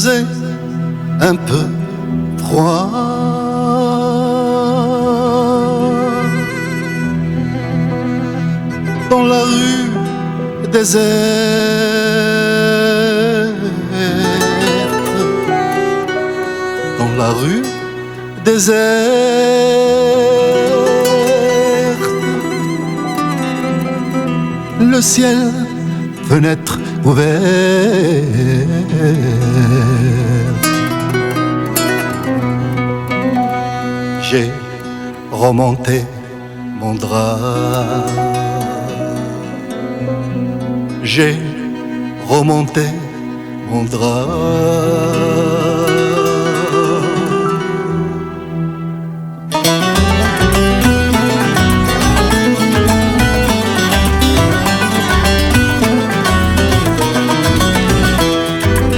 faisait un peu froid. Dans la rue déserte, dans la rue déserte, le ciel, fenêtre ouverte, j'ai remonté mon drap. J'ai remonté mon drap.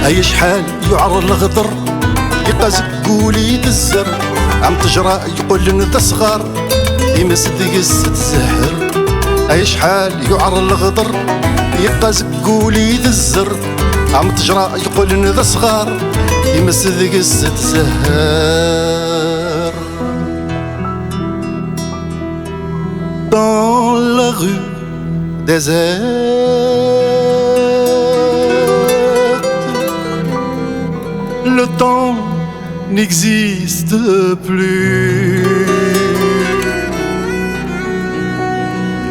أي شحال يعر الغدر يبقى زقولي تزر عم تجرى يقول لنا ذا صغار يمسد يزد الزهر. أي شحال يعر الغدر يبقى زقولي تزر عم تجرى يقول لنا ذا صغار يمسد يزد الزهر. Dans la rue déserte, le temps n'existe plus.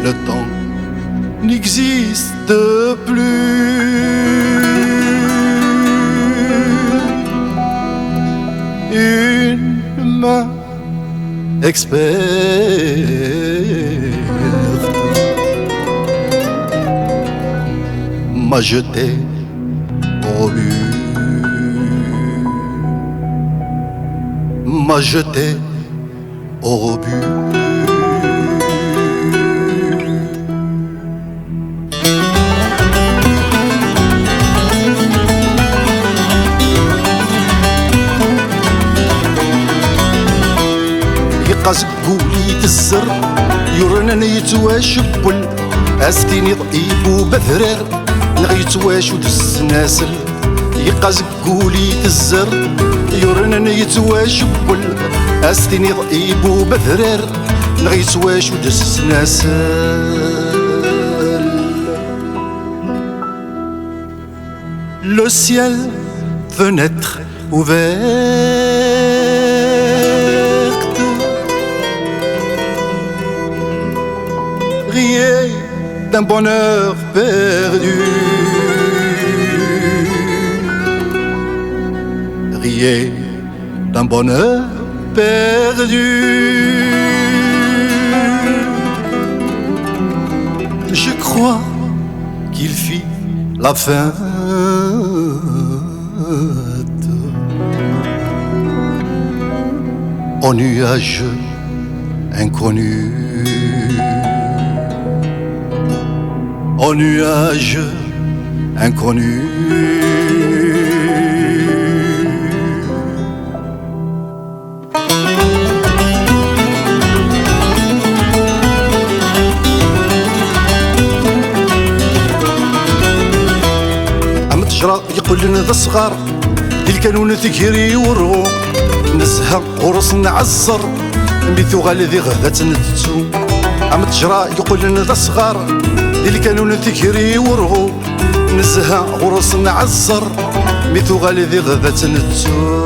Le temps n'existe plus. Une main experte m'a jeté au but, m'a jeté au but. قولي تزر يورنا يتواشبل أستيني ضئيب وبذرر نغيتواش ودس ناسل يقاز قولي تزر يورنا يتواشبل أستيني ضئيب وبذرر نغيتواش ودس ناسل. Le ciel, fenêtre ouverte, riait d'un bonheur perdu, riait d'un bonheur perdu. Je crois qu'il fit la fête au nuage inconnu, au nuage inconnu. يقول لنا ذا الصغار اللي كانوا نتكري ورغو نزهة ورص نعزر ميثو غالي غدا نتسو عم تجرى. يقول لنا ذا الصغار اللي كانوا نتكري ورغو نزهة ورص نعزر ميثو غالي غدا نتسو.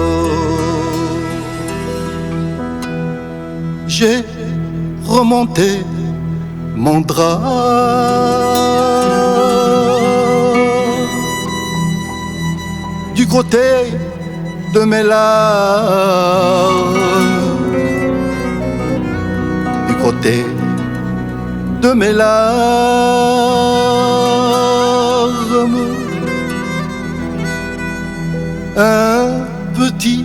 J'ai remonté mon drap du côté de mes larmes, du côté de mes larmes. Un petit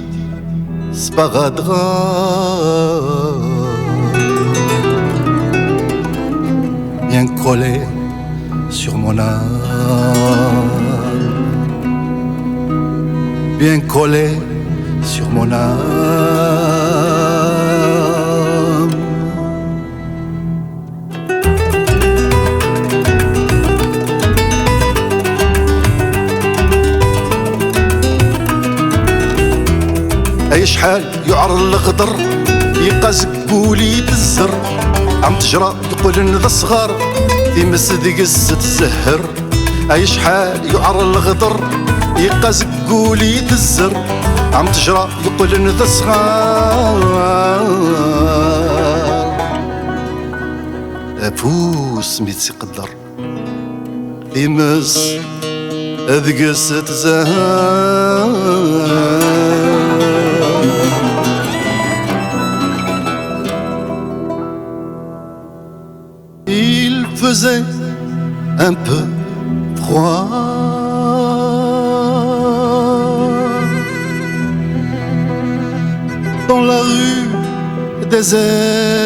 sparadrap bien collé sur mon âme, bien collé sur mon âme. الخضر يقاس قولي تزر عم تجرى يقول ان ذا الصغار تيمس دقس تزهر اي شحال يعر الغدر يقاس قولي تزر عم تجرى يقول ان ذا الصغار افوس ميت يقدر تيمس دقس تزهر. Il faisait un peu froid dans la rue déserte.